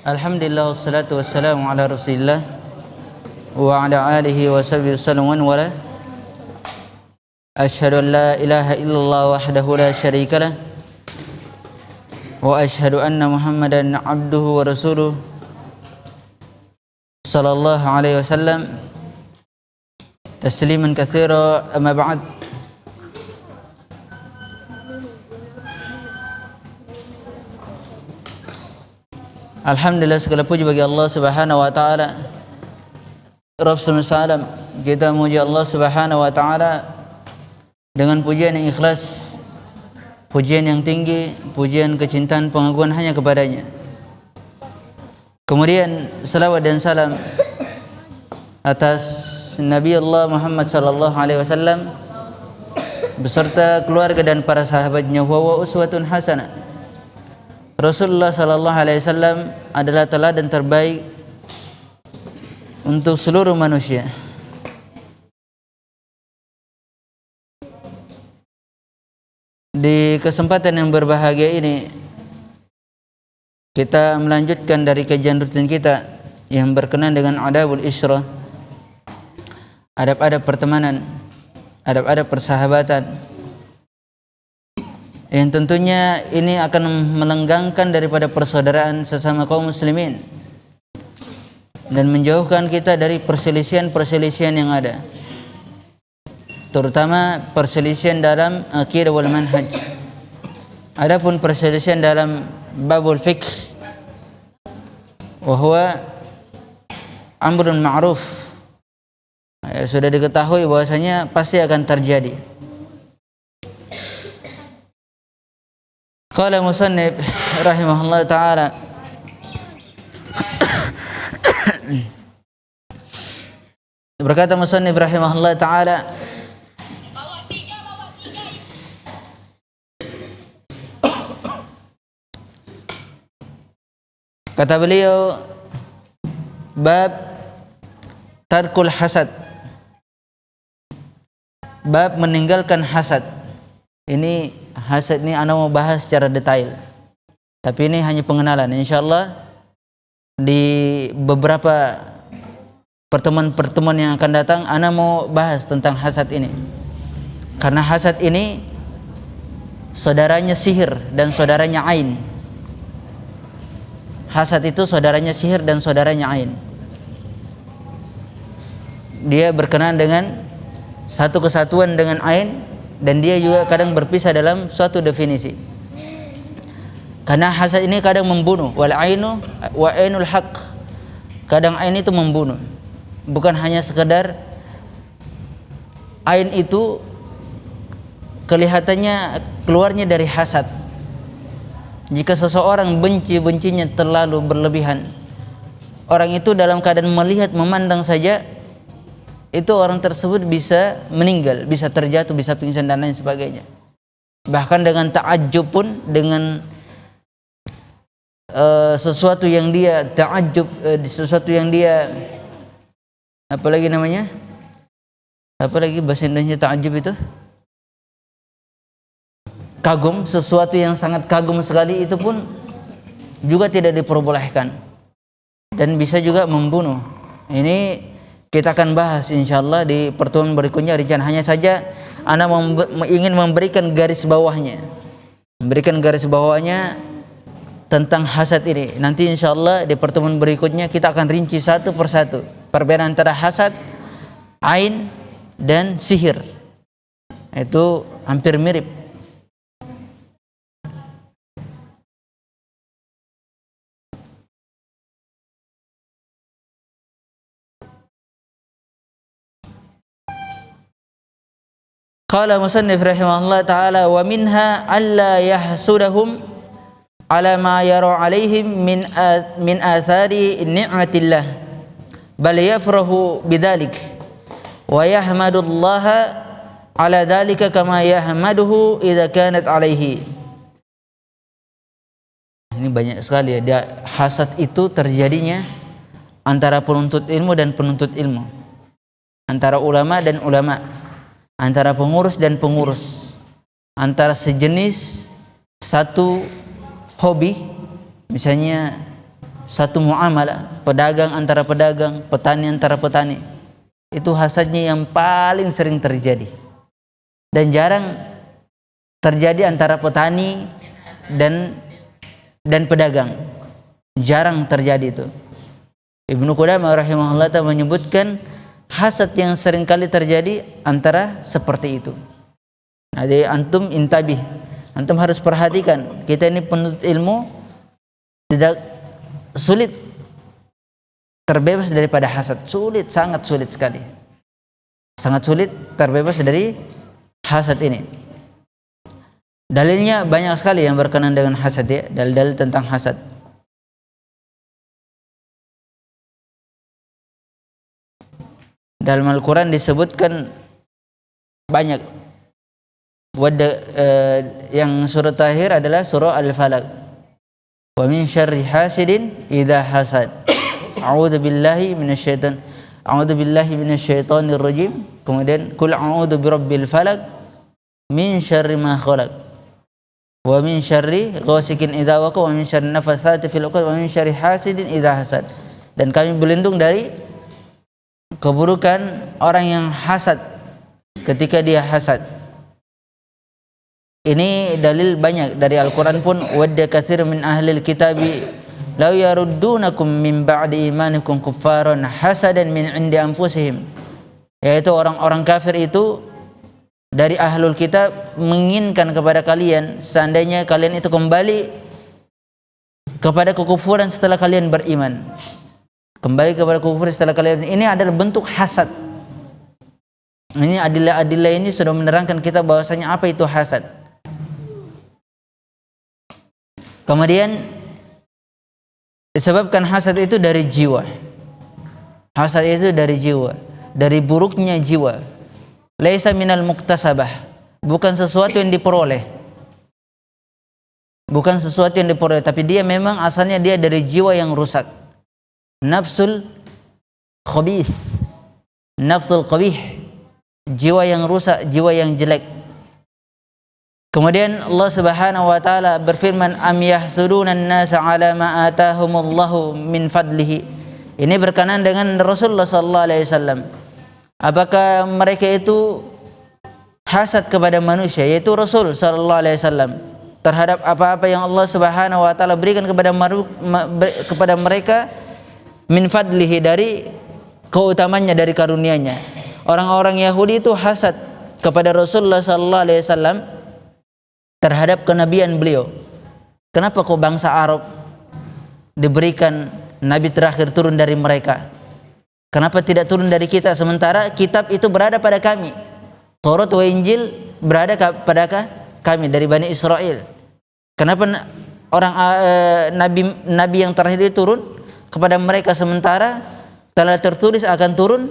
Alhamdulillah wassalatu wassalamu ala Rasulillah wa ala alihi wa sahbihi wasallam wa wala. Asyhadu an la ilaha illallah wahdahu la syarika lah wa asyhadu anna Muhammadan abduhu wa rasuluh sallallahu alaihi wasallam tasliman katsira. Amma ba'd. Alhamdulillah, segala puji bagi Allah Subhanahu wa taala, Rabb semesta alam. Kita memuji Allah Subhanahu wa taala dengan pujian yang ikhlas, pujian yang tinggi, pujian kecintaan pengagungan hanya kepadanya. Kemudian salawat dan salam atas Nabi Allah Muhammad sallallahu alaihi wasallam beserta keluarga dan para sahabatnya. Wa uswatun hasanah. Rasulullah sallallahu alaihi wasallam adalah teladan terbaik untuk seluruh manusia. Di kesempatan yang berbahagia ini, kita melanjutkan dari kajian rutin kita yang berkenaan dengan adabul isyrah, adab-adab pertemanan, adab-adab persahabatan, yang tentunya ini akan melenggangkan daripada persaudaraan sesama kaum muslimin dan menjauhkan kita dari perselisihan-perselisihan yang ada, terutama perselisihan dalam akidah wal manhaj. Adapun perselisihan dalam babul fiqh, wa huwa amrun ma'ruf, sudah diketahui bahwasanya pasti akan terjadi. Qala musannif rahimahullah ta'ala, berkata musannif rahimahullah ta'ala, kata beliau, bab tarkul hasad, bab meninggalkan hasad. Ini hasad ini ana mau bahas secara detail, tapi ini hanya pengenalan. Insyaallah di beberapa pertemuan-pertemuan yang akan datang ana mau bahas tentang hasad ini, karena hasad ini saudaranya sihir dan saudaranya ain. Hasad itu saudaranya sihir dan saudaranya ain. Dia berkenaan dengan satu kesatuan dengan ain, dan dia juga kadang berpisah dalam suatu definisi. Karena hasad ini kadang membunuh, wal ainu wa ainul haq. Kadang ain itu membunuh, bukan hanya sekedar ain itu kelihatannya keluarnya dari hasad. Jika seseorang bencinya terlalu berlebihan, orang itu dalam keadaan melihat, memandang saja, itu orang tersebut bisa meninggal, bisa terjatuh, bisa pingsan dan lain sebagainya. Bahkan dengan ta'ajjub pun, dengan sesuatu yang dia ta'ajjub, sesuatu yang dia apalagi namanya, apalagi bahasa Indonesia ta'ajjub itu, kagum, sesuatu yang sangat kagum sekali, itu pun juga tidak diperbolehkan dan bisa juga membunuh. Ini kita akan bahas insyaallah di pertemuan berikutnya. Hanya saja ana ingin memberikan garis bawahnya, tentang hasad ini. Nanti insyaallah di pertemuan berikutnya kita akan rinci satu persatu perbedaan antara hasad, ain dan sihir. Itu hampir mirip. Qala musannif rahimahullah ta'ala, wa minha alla yahsudahum ala ma yara alaihim min athari ni'matillah, bal yafrahu bidzalik wa yahmadullaha ala dzalika kama yahmaduhu idza kanat alaihi. Ini banyak sekali ya, dia hasad itu terjadinya antara penuntut ilmu dan penuntut ilmu, antara ulama dan ulama, antara pengurus dan pengurus, antara sejenis satu hobi, misalnya satu muamalah, pedagang antara pedagang, petani antara petani. Itu hasadnya yang paling sering terjadi. Dan jarang terjadi antara petani dan pedagang. Jarang terjadi itu. Ibnu Qudamah rahimahullah ta'ala menyebutkan hasad yang sering kali terjadi antara seperti itu. Jadi antum intabih, antum harus perhatikan. Kita ini penuntut ilmu tidak sulit terbebas daripada hasad. Sulit, sangat sulit sekali. Sangat sulit terbebas dari hasad ini. Dalilnya banyak sekali yang berkenaan dengan hasad ya, dalil-dalil tentang hasad. Dalam Al-Quran disebutkan banyak. Yang surah terakhir adalah surah Al-Falaq. Wa min syarri hasidin idza hasad. A'udzu billahi minasyaitonir rajim. Kemudian qul a'udzu birabbil falaq min syarri ma khalaq. Wa min syarri ghasikin idza waqa wa min syarri nafatsati fil 'uqad wa min syarri hasidin idza hasad. Dan kami berlindung dari keburukan orang yang hasad ketika dia hasad. Ini dalil banyak dari Al-Quran pun. Wadda katsir min ahlil kitabi law yaruddunakum min ba'di imanikum kuffaran hasadan min 'indi anfusihim. Yaitu orang-orang kafir itu dari ahlul kitab menginginkan kepada kalian seandainya kalian itu kembali kepada kekufuran setelah kalian beriman. Kembali kepada kekufuran setelah kalian. Ini adalah bentuk hasad. Ini adillah ini sudah menerangkan kita bahwasanya apa itu hasad. Kemudian disebabkan hasad itu dari jiwa. Hasad itu dari jiwa, dari buruknya jiwa. Laisa minal muktasabah, bukan sesuatu yang diperoleh. Bukan sesuatu yang diperoleh, tapi dia memang asalnya dia dari jiwa yang rusak. Nafsul khabith, nafsul qabih, jiwa yang rusak, jiwa yang jelek. Kemudian Allah Subhanahu wa taala berfirman, am yahsuduna an-nasa 'ala ma atahumullahu min fadlihi. Ini berkenaan dengan Rasulullah sallallahu alaihi wasallam. Apakah mereka itu hasad kepada manusia, yaitu Rasul sallallahu alaihi wasallam, terhadap apa-apa yang Allah Subhanahu wa taala berikan kepada mereka min fadlihi, dari keutamanya, dari karunia-Nya. Orang-orang Yahudi itu hasad kepada Rasulullah sallallahu alaihi wasallam terhadap kenabian beliau. Kenapa kok bangsa Arab diberikan nabi terakhir turun dari mereka? Kenapa tidak turun dari kita, sementara kitab itu berada pada kami? Taurat wa Injil berada pada kami dari Bani Israel. Kenapa orang nabi yang terakhir itu turun kepada mereka, sementara telah tertulis akan turun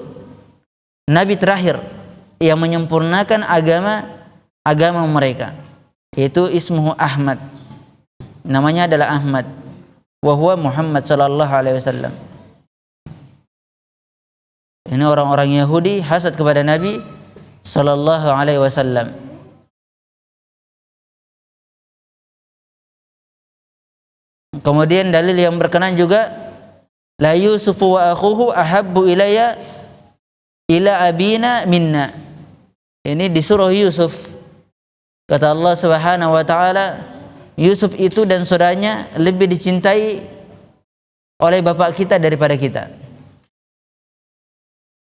nabi terakhir yang menyempurnakan agama mereka, yaitu ismuhu Ahmad, namanya adalah Ahmad, wa huwa Muhammad sallallahu alaihi wasallam. Ini orang-orang Yahudi hasad kepada Nabi sallallahu alaihi wasallam. Kemudian dalil yang berkenan juga, la Yusufu wa akhuhu ahabbu ilayya ila abina minna. Ini di surah Yusuf. Kata Allah Subhanahu wa taala, Yusuf itu dan saudaranya lebih dicintai oleh bapak kita daripada kita.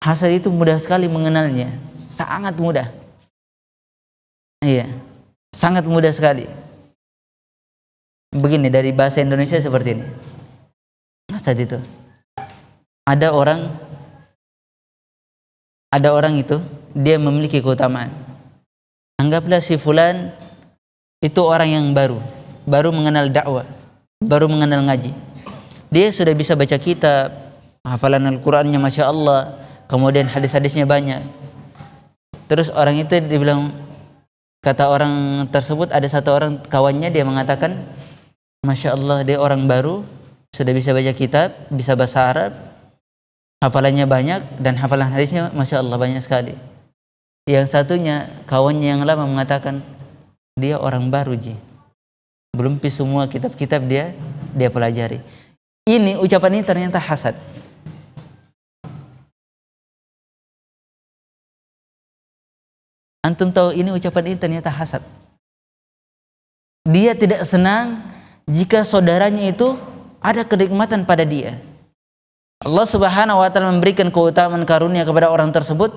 Hasad itu mudah sekali mengenalnya, sangat mudah. Iya, sangat mudah sekali. Begini, dari bahasa Indonesia seperti ini. Hasad itu, ada orang itu dia memiliki keutamaan. Anggaplah si fulan itu orang yang baru mengenal dakwah, baru mengenal ngaji. Dia sudah bisa baca kitab, hafalan Al-Qur'annya Masya Allah, kemudian hadis-hadisnya banyak. Terus orang itu dibilang, kata orang tersebut, ada satu orang kawannya, dia mengatakan, Masya Allah, dia orang baru, sudah bisa baca kitab, bisa bahasa Arab, hafalannya banyak, dan hafalan hadisnya Masya Allah banyak sekali. Yang satunya, kawannya yang lama, mengatakan dia orang baru ji, belum semua kitab-kitab dia pelajari. ini ucapan ini ternyata hasad. Antum tahu ini ucapan ini ternyata hasad. Dia tidak senang jika saudaranya itu ada kenikmatan pada dia. Allah Subhanahu wa taala memberikan keutamaan karunia kepada orang tersebut,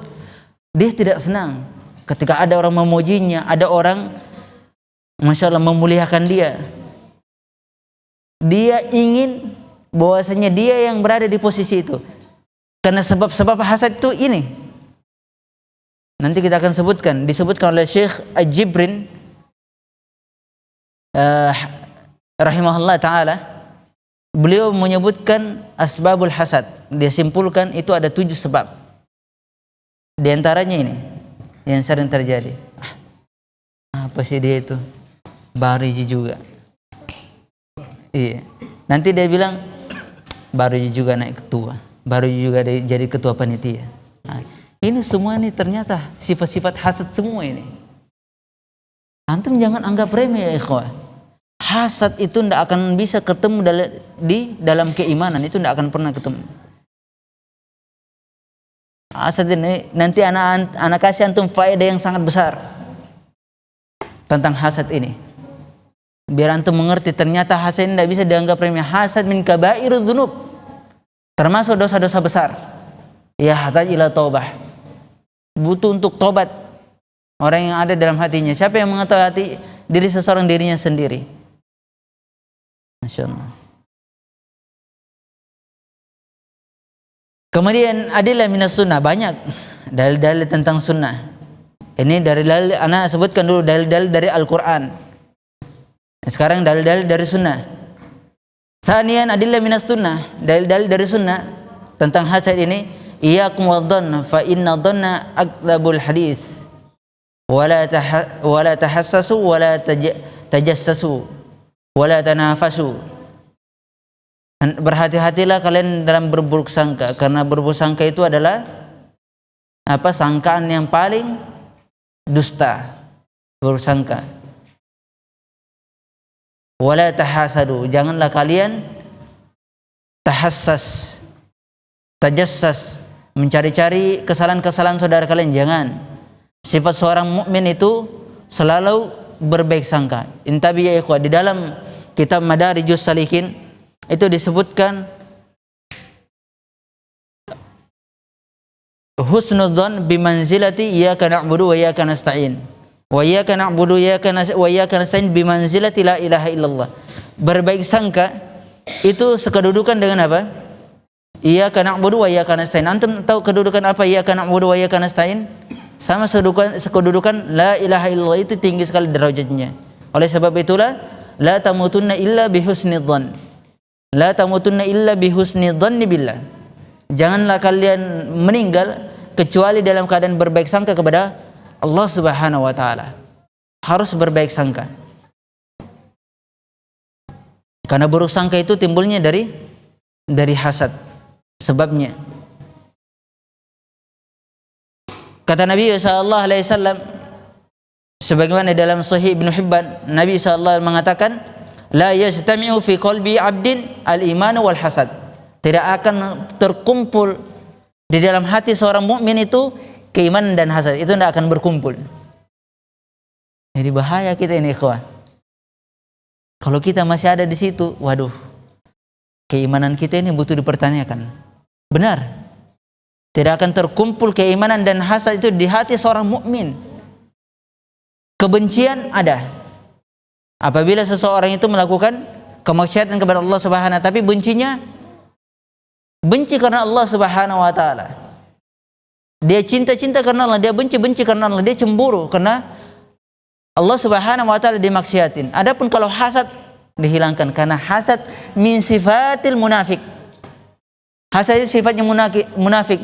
dia tidak senang ketika ada orang memujinya, ada orang Masya Allah memuliakan dia. Dia ingin bahwasanya dia yang berada di posisi itu. Karena sebab-sebab hasad itu ini. Nanti kita akan sebutkan, disebutkan oleh Syekh Al-Jibrin rahimahullah ta'ala. Beliau menyebutkan asbabul hasad. Dia simpulkan itu ada 7 sebab. Di antaranya ini yang sering terjadi. Apa sih dia itu? Bariji juga. Iya. Nanti dia bilang Bariji juga naik ketua, Bariji juga jadi ketua panitia. Ini semua ini ternyata sifat-sifat hasad semua ini. Antum jangan anggap remeh ya ikhwah. Hasad itu tidak akan bisa ketemu di dalam keimanan, itu tidak akan pernah ketemu. Hasad ini nanti anak kasih antum faedah yang sangat besar tentang hasad ini. Biar antum mengerti ternyata hasad ini tidak bisa dianggap remeh. Hasad min kabairudz dzunub, termasuk dosa-dosa besar. Ya hataj ila taubah. Butuh untuk tobat orang yang ada dalam hatinya. Siapa yang mengetahui hati diri seseorang? Dirinya sendiri. Masya Allah. Kemudian adillah minas sunnah, banyak dalil-dalil tentang sunnah. Ini dari dalil, ana sebutkan dulu dalil-dalil dari Al-Quran. Sekarang dalil-dalil dari sunnah. Tsaniyan adillah minas sunnah, dalil-dalil dari sunnah tentang hasad ini. Iyyakum wadh-dhanna fa inna dhanna akdzabul hadits wala tahassasu wala tajassasu wala tanafasu. Berhati-hatilah kalian dalam berburuk sangka, karena berburuk sangka itu adalah sangkaan yang paling dusta. Buruk sangka. Wala tahasadu, janganlah kalian tahassas, tajassas, mencari-cari kesalahan-kesalahan saudara kalian. Jangan. Sifat seorang mukmin itu selalu berbaik sangka. Intabi ya ikhwah, di dalam kitab Madarijus Salikin itu disebutkan husnudzan bimanzilati iyyaka na'budu wa iyyaka nasta'in. Wa iyyaka na'budu wa iyyaka nasta'in bimanzilati la ilaha illallah. Berbaik sangka itu sekedudukan dengan apa? Iyyaka na'budu wa iyyaka nasta'in. Antum tahu kedudukan apa iyyaka na'budu wa iyyaka nasta'in? Sama sekedudukan la ilaha illallah, itu tinggi sekali derajatnya. Oleh sebab itulah la tamutunna illa bihusnidzan. La tamutunna illa bihusnidzanni billah. Janganlah kalian meninggal kecuali dalam keadaan berbaik sangka kepada Allah Subhanahu wa taala. Harus berbaik sangka. Karena buruk sangka itu timbulnya dari hasad. Sebabnya kata Nabi sallallahu alaihi wasallam sebagaimana dalam Sahih Ibnu Hibban, Nabi sallallahu mengatakan la yajtami'u fi qalbi 'abdin al-iman wal hasad. Tidak akan terkumpul di dalam hati seorang mukmin itu keimanan dan hasad, itu tidak akan berkumpul. Jadi bahaya kita ini ikhwah. Kalau kita masih ada di situ, waduh, keimanan kita ini butuh dipertanyakan. Benar, tidak akan terkumpul keimanan dan hasad itu di hati seorang mukmin. Kebencian ada apabila seseorang itu melakukan kemaksiatan kepada Allah Subhanahu wa taala, tapi benci karena Allah Subhanahu wa taala. Dia cinta karena Allah, dia benci karena Allah, dia cemburu karena Allah Subhanahu wa taala dimaksiatin. Adapun kalau hasad dihilangkan, karena hasad min sifatil munafik. Hasad itu sifatnya munafik.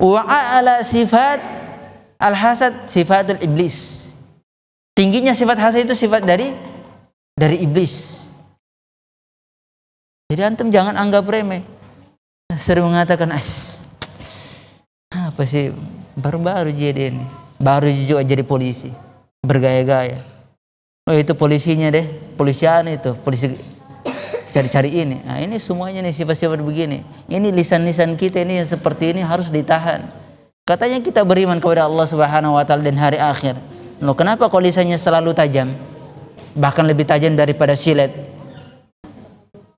Wa ala sifat al-hasad sifatul iblis. Tingginya sifat hasad itu sifat dari iblis. Jadi antum jangan anggap remeh. Sering mengatakan apa sih, baru-baru jadi ini, baru juga jadi polisi, bergaya-gaya. Oh itu polisinya deh, polisian itu, polisi cari-cari ini. Nah, ini semuanya nih sifat-sifat begini. Ini lisan-lisan kita ini yang seperti ini harus ditahan. Katanya kita beriman kepada Allah Subhanahu wa taala dan hari akhir. Loh, kenapa kok lisannya selalu tajam? Bahkan lebih tajam daripada silet.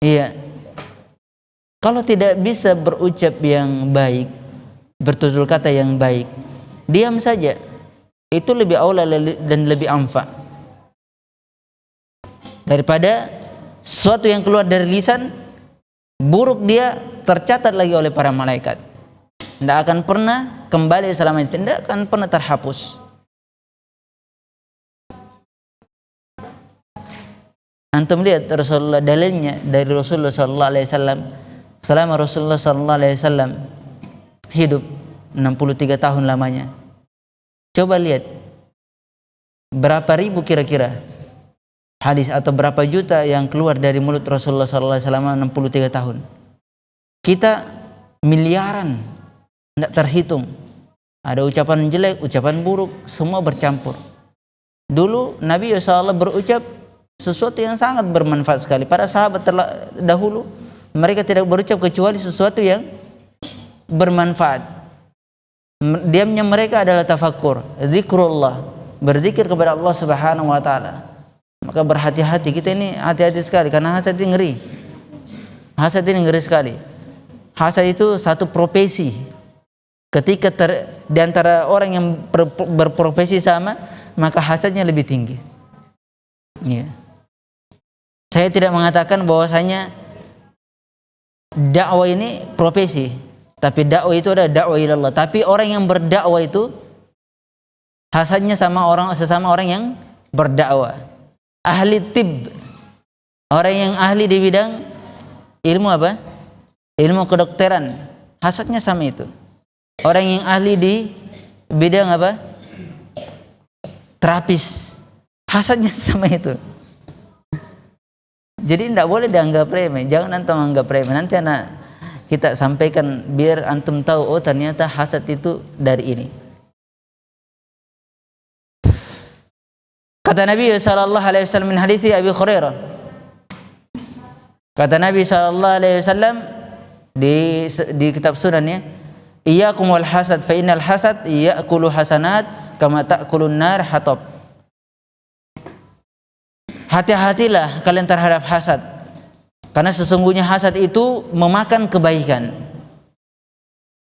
Iya. Kalau tidak bisa berucap yang baik, bertutur kata yang baik, diam saja. Itu lebih aula dan lebih amfa daripada sesuatu yang keluar dari lisan buruk, dia tercatat lagi oleh para malaikat. Tidak akan pernah kembali selama itu, tidak akan pernah terhapus. Antum lihat Rasulullah, dalilnya dari Rasulullah sallallahu alaihi wasallam. Selama Rasulullah sallallahu alaihi wasallam hidup 63 tahun lamanya. Coba lihat berapa ribu kira-kira hadis atau berapa juta yang keluar dari mulut Rasulullah sallallahu alaihi wasallam 63 tahun. Kita miliaran, tidak terhitung. Ada ucapan jelek, ucapan buruk, semua bercampur. Dulu Nabi SAW berucap sesuatu yang sangat bermanfaat sekali. Para sahabat dahulu mereka tidak berucap kecuali sesuatu yang bermanfaat. Diamnya mereka adalah tafakkur, zikrullah, berzikir kepada Allah Subhanahu wa taala. Maka berhati-hati, kita ini hati-hati sekali karena hasad ini ngeri. Hasad ini ngeri sekali. Hasad itu satu profesi. Ketika di antara orang yang berprofesi sama, maka hasadnya lebih tinggi. Ya. Saya tidak mengatakan bahwasanya dakwah ini profesi, tapi dakwah itu adalah dakwah ilallah. Tapi orang yang berdakwah itu hasadnya sesama orang yang berdakwah. Ahli tib, orang yang ahli di bidang ilmu apa? Ilmu kedokteran, hasadnya sama itu. Orang yang ahli di bidang apa? Terapis, hasadnya sama itu. Jadi tidak boleh dianggap remeh. Jangan antum anggap remeh. Nanti kita sampaikan biar antum tahu, oh ternyata hasad itu dari ini. Kata Nabi sallallahu alaihi wasallam min hadits Abi Hurairah. Kata Nabi sallallahu alaihi wasallam di kitab sunannya, iyyakum wal hasad fa innal hasad ya'kulu hasanat kama ta'kulun nar hatab. Hati-hatilah kalian terhadap hasad, karena sesungguhnya hasad itu memakan kebaikan.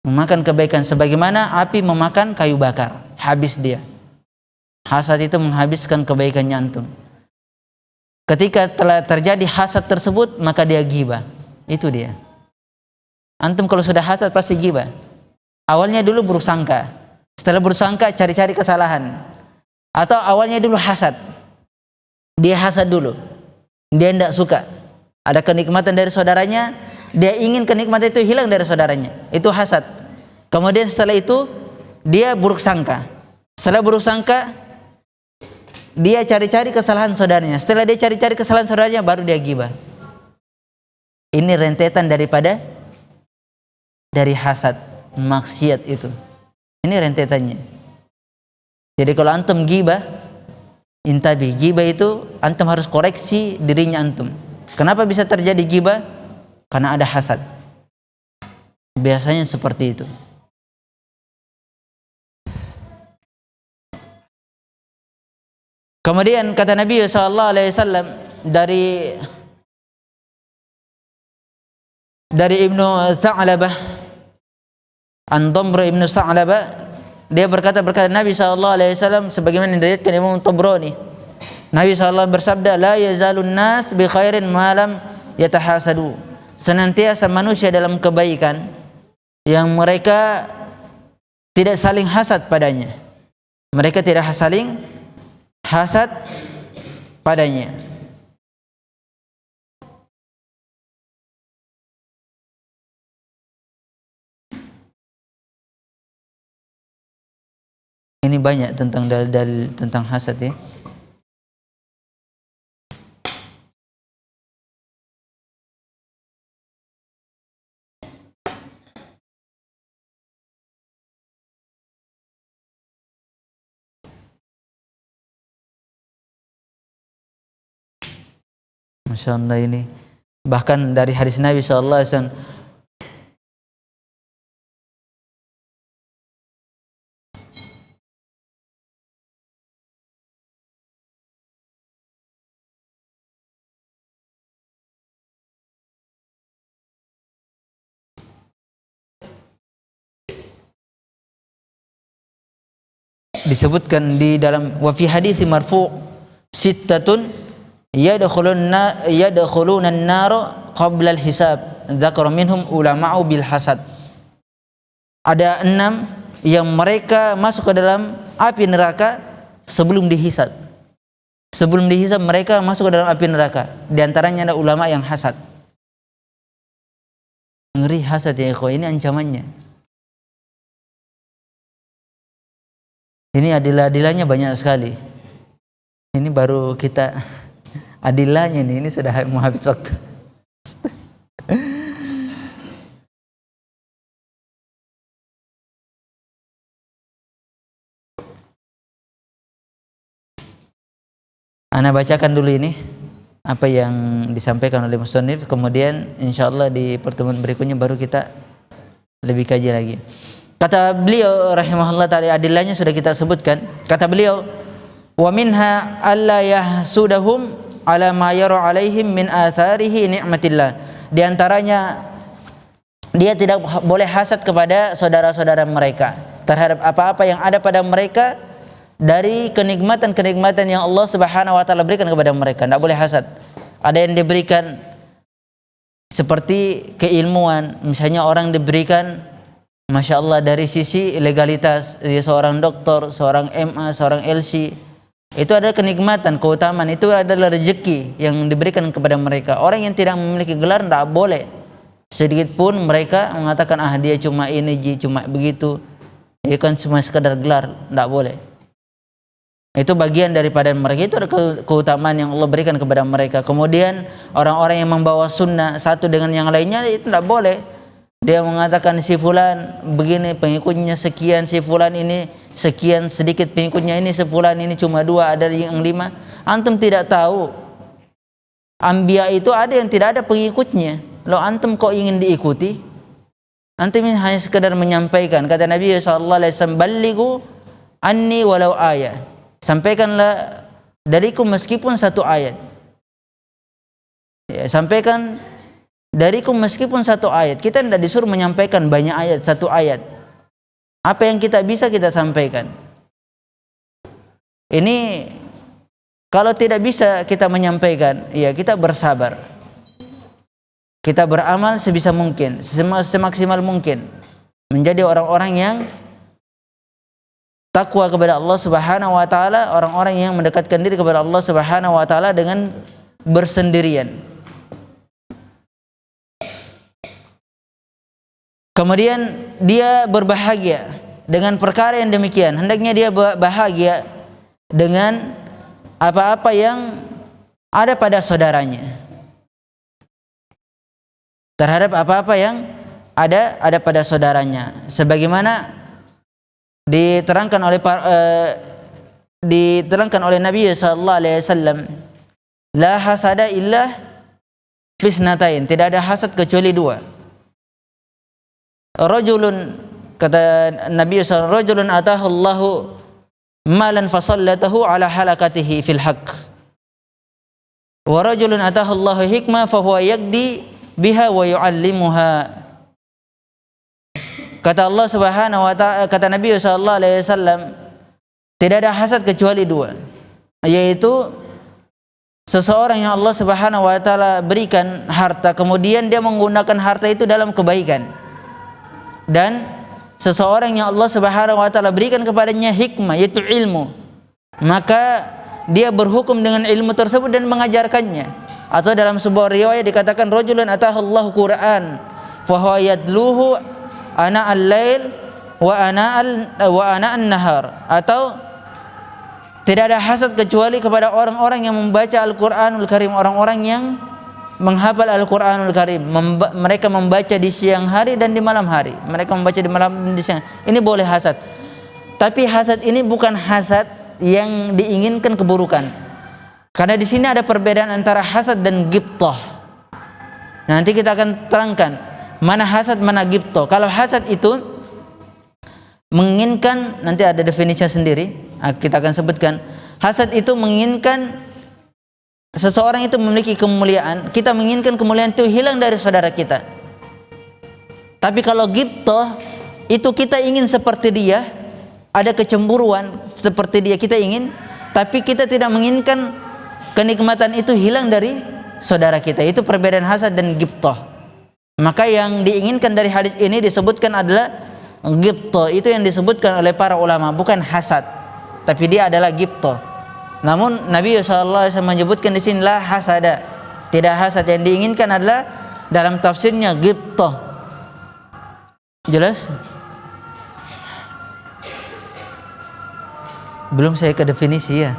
Memakan kebaikan sebagaimana api memakan kayu bakar, habis dia. Hasad itu menghabiskan kebaikannya antum. Ketika telah terjadi hasad tersebut, maka dia ghibah. Itu dia. Antum kalau sudah hasad pasti ghibah. Awalnya dulu buruk sangka, setelah buruk sangka cari-cari kesalahan. Atau awalnya dulu hasad, dia hasad dulu, dia tidak suka ada kenikmatan dari saudaranya, dia ingin kenikmatan itu hilang dari saudaranya, itu hasad. Kemudian setelah itu dia buruk sangka, setelah buruk sangka dia cari-cari kesalahan saudaranya, setelah dia cari-cari kesalahan saudaranya baru dia ghibah. Ini rentetan dari hasad, maksiat itu. Ini rentetannya. Jadi kalau antum ghibah, intabi, ghibah itu antum harus koreksi dirinya antum. Kenapa bisa terjadi ghibah? Karena ada hasad. Biasanya seperti itu. Kemudian kata Nabi sallallahu alaihi wasallam dari Ibnu Tha'labah, An-Damr Ibnu Tha'labah, dia berkata Nabi sallallahu alaihi wasallam sebagaimana diriwayatkan Imam Tabrani. Nabi sallallahu bersabda, la yazalun nas bi khairin ma lam yatahasadu. Senantiasa manusia dalam kebaikan yang mereka tidak saling hasad padanya. Mereka tidak saling hasad padanya. Ini banyak tentang dalil-dalil tentang hasad ya. Masya Allah ini Bahkan dari hadis Nabi SAW, disebutkan di dalam wa fi hadits marfu' sittatun yadkhuluna an-nar qabla al-hisab dzakara minhum ulama'u bil hasad. Ada 6 yang mereka masuk ke dalam api neraka sebelum dihisab. Sebelum dihisab mereka masuk ke dalam api neraka. Di antaranya ada ulama yang hasad. Ngeri hasad ya ikhwan, ini ancamannya. Ini adilah-adilahnya banyak sekali. Ini baru kita adilahnya nih, ini sudah mau habis waktu. Ana bacakan dulu ini apa yang disampaikan oleh musannif, kemudian insyaallah di pertemuan berikutnya baru kita lebih kaji lagi. Kata beliau rahimahullah ta'ala, adillahnya sudah kita sebutkan. Kata beliau, wa minha alla yahsudahum ala ma yara alaihim min atharihi ni'matillah. Di antaranya dia tidak boleh hasad kepada saudara-saudara mereka terhadap apa-apa yang ada pada mereka dari kenikmatan-kenikmatan yang Allah Subhanahu wa taala berikan kepada mereka. Tidak boleh hasad. Ada yang diberikan seperti keilmuan, misalnya orang diberikan Masya Allah dari sisi legalitas, dia seorang doktor, seorang MA, seorang LC, itu adalah kenikmatan, keutamaan, itu adalah rezeki yang diberikan kepada mereka. Orang yang tidak memiliki gelar tidak boleh sedikit pun mereka mengatakan dia cuma ini, cuma begitu, dia kan cuma sekedar gelar, tidak boleh. Itu bagian daripada mereka, itu ada keutamaan yang Allah berikan kepada mereka. Kemudian orang-orang yang membawa sunnah satu dengan yang lainnya, itu tidak boleh. Dia mengatakan si fulan begini pengikutnya sekian, si fulan ini sekian, sedikit pengikutnya ini, si fulan ini cuma 2, ada yang 5. Antum tidak tahu Anbiya itu ada yang tidak ada pengikutnya. Lo antum kok ingin diikuti? Antum hanya sekedar menyampaikan. Kata Nabi SAW, ballighu anni walau ayat. Sampaikanlah dariku meskipun 1 ayat. Ya, sampaikan dariku meskipun 1 ayat. Kita tidak disuruh menyampaikan banyak ayat, 1 ayat. Apa yang kita bisa kita sampaikan. Ini kalau tidak bisa kita menyampaikan, ya kita bersabar. Kita beramal sebisa mungkin, semaksimal mungkin, menjadi orang-orang yang takwa kepada Allah Subhanahu wa taala, orang-orang yang mendekatkan diri kepada Allah Subhanahu wa taala dengan bersendirian. Kemudian dia berbahagia dengan perkara yang demikian. Hendaknya dia bahagia dengan apa-apa yang ada pada saudaranya, terhadap apa-apa yang ada pada saudaranya, sebagaimana diterangkan oleh Nabi sallallahu alaihi wasallam, la hasada illa fisnatain, tidak ada hasad kecuali 2. Rajulun, kata Nabi SAW, rajulun atahu Allahu malan fasallatahu ala halakatihi fil haqq, wa rajulun atahu Allahu hikmah fahuwa yaqdi biha wa yu'allimuha. Kata Allah Subhanahu wa ta'ala, kata Nabi sallallahu alaihi wasallam, tidak ada hasad kecuali 2, yaitu seseorang yang Allah Subhanahu wa ta'ala berikan harta, kemudian dia menggunakan harta itu dalam kebaikan, dan seseorang yang Allah Subhanahu wa ta'ala berikan kepadanya hikmah, yaitu ilmu, maka dia berhukum dengan ilmu tersebut dan mengajarkannya. Atau dalam sebuah riwayat dikatakan rajulun atahallahu Qur'an fa huwa yatluhu ana al-lail wa ana an-nahar. Atau tidak ada hasad kecuali kepada orang-orang yang membaca Al-Qur'anul Karim, orang-orang yang menghafal Al-Qur'anul Karim. Mereka membaca di siang hari dan di malam hari. Mereka membaca di malam dan di siang. Ini boleh hasad. Tapi hasad ini bukan hasad yang diinginkan keburukan. Karena di sini ada perbedaan antara hasad dan ghibthah. Nanti kita akan terangkan mana hasad, mana ghibthah. Kalau hasad itu menginginkan, nanti ada definisinya sendiri, kita akan sebutkan. Hasad itu menginginkan seseorang itu memiliki kemuliaan, kita menginginkan kemuliaan itu hilang dari saudara kita. Tapi kalau ghibthah itu kita ingin seperti dia, ada kecemburuan seperti dia, kita ingin, tapi kita tidak menginginkan kenikmatan itu hilang dari saudara kita. Itu perbedaan hasad dan ghibthah. Maka yang diinginkan dari hadis ini disebutkan adalah ghibthah, itu yang disebutkan oleh para ulama, bukan hasad, tapi dia adalah ghibthah. Namun Nabi SAW menyebutkan di sini la hasada, tidak hasad. Yang diinginkan adalah dalam tafsirnya ghibthah. Jelas? Belum saya ke definisi ya,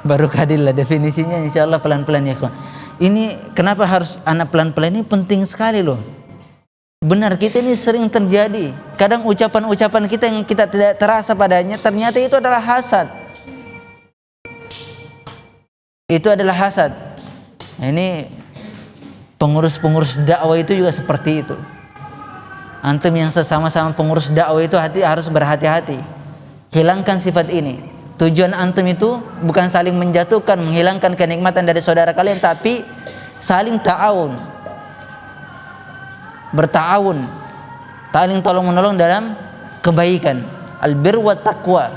baru kadil lah definisinya, insyaallah pelan-pelan ya kawan. Ini kenapa harus anak pelan-pelan, ini penting sekali loh. Benar, kita ini sering terjadi. Kadang ucapan-ucapan kita yang kita tidak terasa padanya, ternyata itu adalah hasad. Itu adalah hasad. Nah, ini pengurus-pengurus dakwah itu juga seperti itu. Antum yang sesama-sama pengurus dakwah itu harus berhati-hati. Hilangkan sifat ini. Tujuan antum itu bukan saling menjatuhkan, menghilangkan kenikmatan dari saudara kalian, tapi saling ta'awun, berta'awun, saling tolong-menolong dalam kebaikan, albir wa taqwa.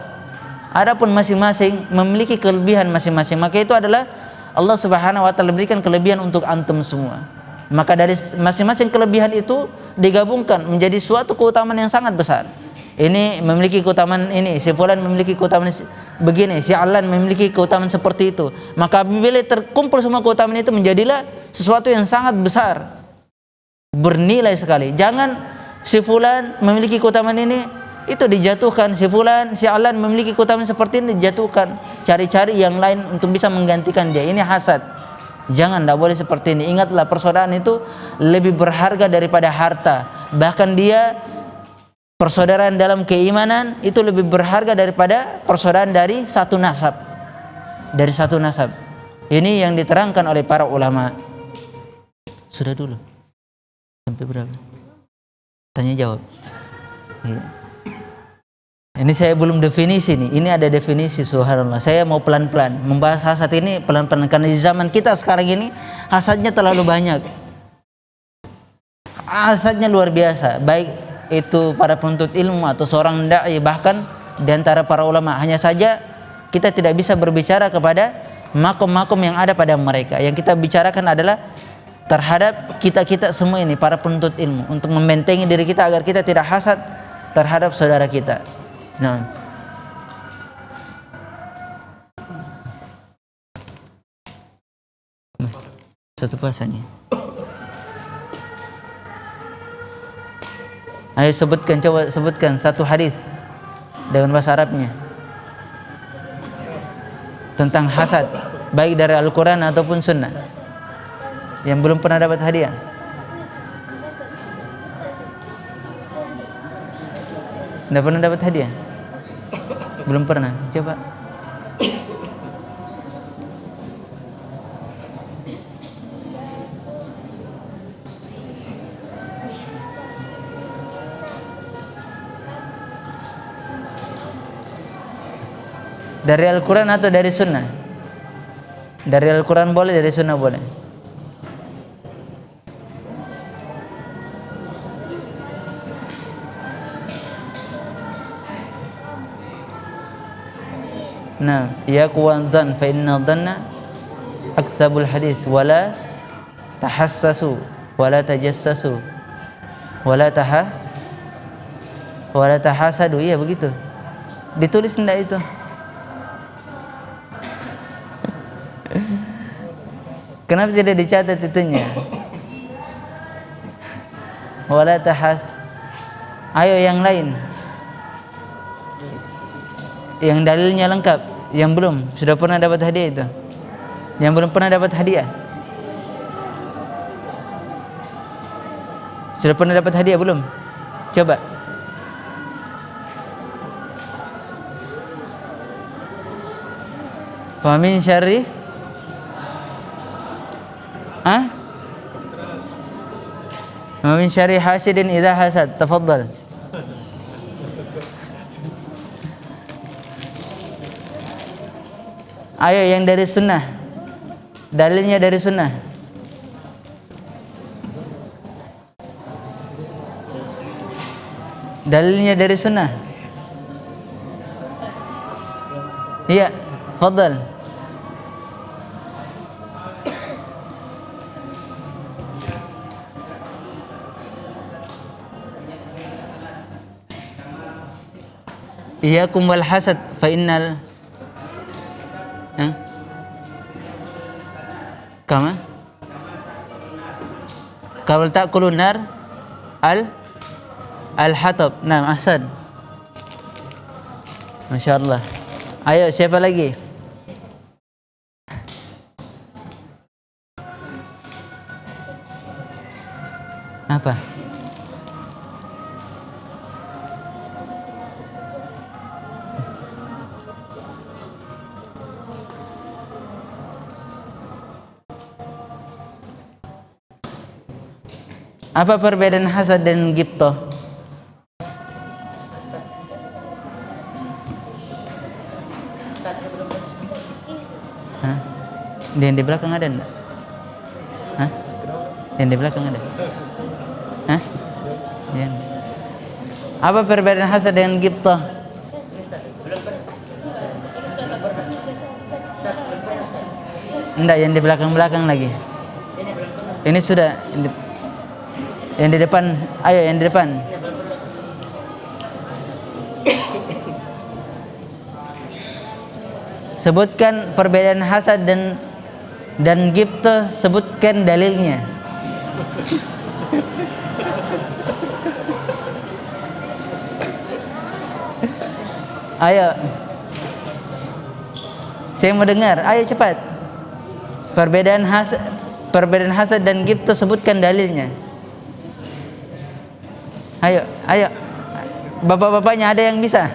Adapun masing-masing memiliki kelebihan masing-masing, maka itu adalah Allah Subhanahu wa taala berikan kelebihan untuk antum semua. Maka dari masing-masing kelebihan itu digabungkan menjadi suatu keutamaan yang sangat besar. Ini memiliki keutamaan ini, si fulan memiliki keutamaan begini, si alan memiliki keutamaan seperti itu. Maka bila terkumpul semua keutamaan itu menjadilah sesuatu yang sangat besar, bernilai sekali. Jangan si fulan memiliki keutamaan ini itu dijatuhkan, si fulan, si alan memiliki keutamaan seperti ini dijatuhkan, cari-cari yang lain untuk bisa menggantikan dia. Ini hasad. Jangan, tidak boleh seperti ini. Ingatlah, persaudaraan itu lebih berharga daripada harta. Bahkan dia persaudaraan dalam keimanan itu lebih berharga daripada persaudaraan dari satu nasab. Dari satu nasab. Ini yang diterangkan oleh para ulama. Sudah dulu. Sampai berapa? Tanya jawab. Ya. Ini saya belum definisi nih. Ini ada definisi, subhanallah. Saya mau pelan-pelan membahas hasad ini pelan-pelan, karena di zaman kita sekarang ini hasadnya terlalu banyak. Hasadnya luar biasa, baik itu para penuntut ilmu atau seorang dai, bahkan di antara para ulama. Hanya saja kita tidak bisa berbicara kepada makom-makom yang ada pada mereka. Yang kita bicarakan adalah terhadap kita-kita semua ini, para penuntut ilmu, untuk membentengi diri kita agar kita tidak hasad terhadap saudara kita. Nah, satu pasangnya. Ayo sebutkan, coba sebutkan satu hadis dengan bahasa Arabnya tentang hasad, baik dari Al-Quran ataupun Sunnah, yang belum pernah dapat hadiah. Tidak pernah dapat hadiah? Belum pernah. Coba. Dari Al-Quran atau dari Sunnah? Dari Al-Quran boleh, dari Sunnah boleh. Nah, iyakum wadh-dhann fa inna dhanna aktsabul hadis, wala tahassasu wala tajassasu wala tahasadu. Iya begitu. Ditulis enggak itu? Kenapa tidak dicatat itunya? Wala tahas. Ayo yang lain. Yang dalilnya lengkap, yang belum sudah pernah dapat hadiah itu, yang belum pernah dapat hadiah, sudah pernah dapat hadiah belum? Coba. Wa min syarri Wa min syarri hasidin idza hasad. Tafadhal. Ayo yang dari sunnah. Dalilnya dari sunnah. Dalilnya dari sunnah. Iya, tafadhal. Iyyakum wal hasad fa innal kama ta'kulun nar al-hatab. Nah, ahsan. Masya Allah. Ayo, siapa lagi? Apa? Apa perbedaan hasad dan ghibthah? Hah? Yang di belakang ada enggak? Hah? Yang di belakang ada? Hah? Yang. Apa perbedaan hasad dengan ghibthah? Enggak, yang di belakang-belakang lagi. Ini sudah yang di depan. Ayo yang di depan. Sebutkan perbedaan hasad dan ghibthah, sebutkan dalilnya. Ayo. Saya mau dengar. Ayo cepat. Perbedaan hasad dan ghibthah, sebutkan dalilnya. Ayo, ayo. Bapak-bapaknya ada yang bisa?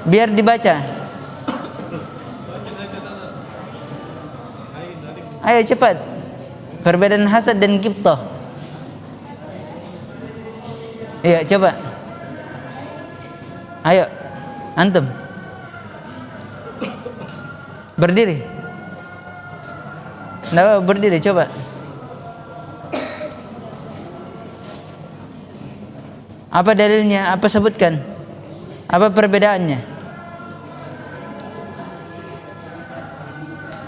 Biar dibaca. Ayo cepat. Perbedaan hasad dan ghibthah. Iya, coba. Ayo, antum. Berdiri. Nah, berdiri coba. Apa dalilnya? Apa sebutkan? Apa perbedaannya?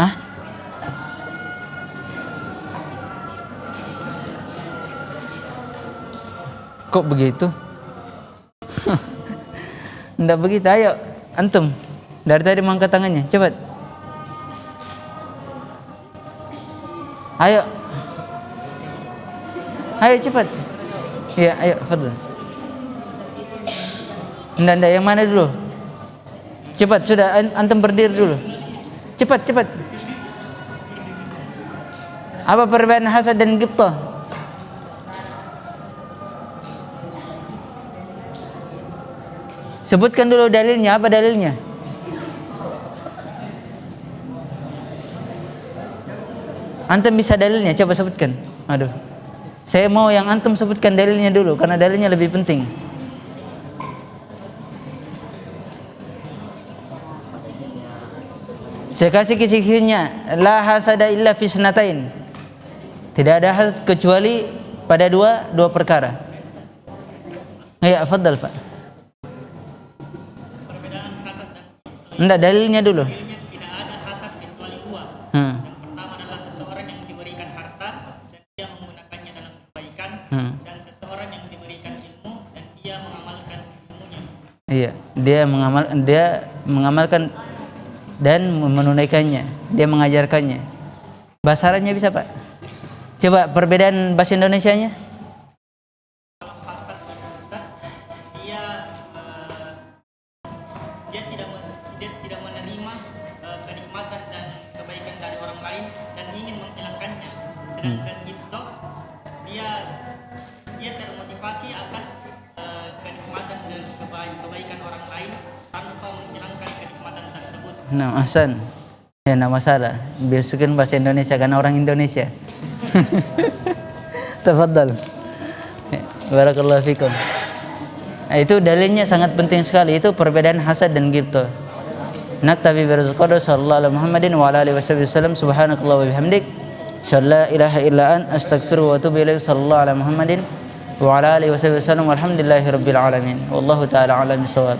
Ah? Kok begitu? Enggak begitu. Ayo, antum. Dari tadi mengangkat tangannya. Cepat. Ayo. Ayo cepat. Iya, ayo, fadhil. Enggak, yang mana dulu? Cepat, sudah antum berdiri dulu. Cepat, cepat. Apa perbedaan hasad dan ghibthah? Sebutkan dulu dalilnya, apa dalilnya? Antum bisa dalilnya, coba sebutkan. Aduh. Saya mau yang antum sebutkan dalilnya dulu, karena dalilnya lebih penting. Saya kasih kisi-kisinya. La hasada illa fi sanatain. Tidak ada hasad kecuali pada dua perkara. Ya, fadhal Pak. Perbedaan hasad dan Enggak, dalilnya dulu. tidak ada hasad kecuali dua. Yang pertama adalah seseorang yang diberikan harta dan dia menggunakannya dalam kebaikan, dan seseorang yang diberikan ilmu dan dia mengamalkan ilmunya. Iya, dia mengamalkan dan menunaikannya, dia mengajarkannya. Bahasa Arabnya bisa Pak? Coba perbedaan bahasa Indonesianya. Kalau hasad dan Ustaz, dia tidak menerima kenikmatan dan kebaikan dari orang lain dan ingin menghilangkannya. Sedangkan ghibthah, dia termotivasi atas kenikmatan dan kebaikan orang lain tanpa menghilangkan kenikmatan tersebut. Nah, ahsan. Ya enggak masalah. Bisukin bahasa Indonesia karena orang Indonesia. Tafadhal. Barakallahu fikum. Nah, itu dalilnya sangat penting sekali, itu perbedaan hasad dan ghibtah. Naktabi birzqad sallallahu alaihi Muhammadin wa ala alihi wasallam subhanakallah wa bihamdik asyhadu la ilaha illa an astaghfiruka wa atubu ilaik sallallahu alaihi Muhammadin wa ala alihi wasallam walhamdulillahi rabbil alamin wallahu taala alam bisawab.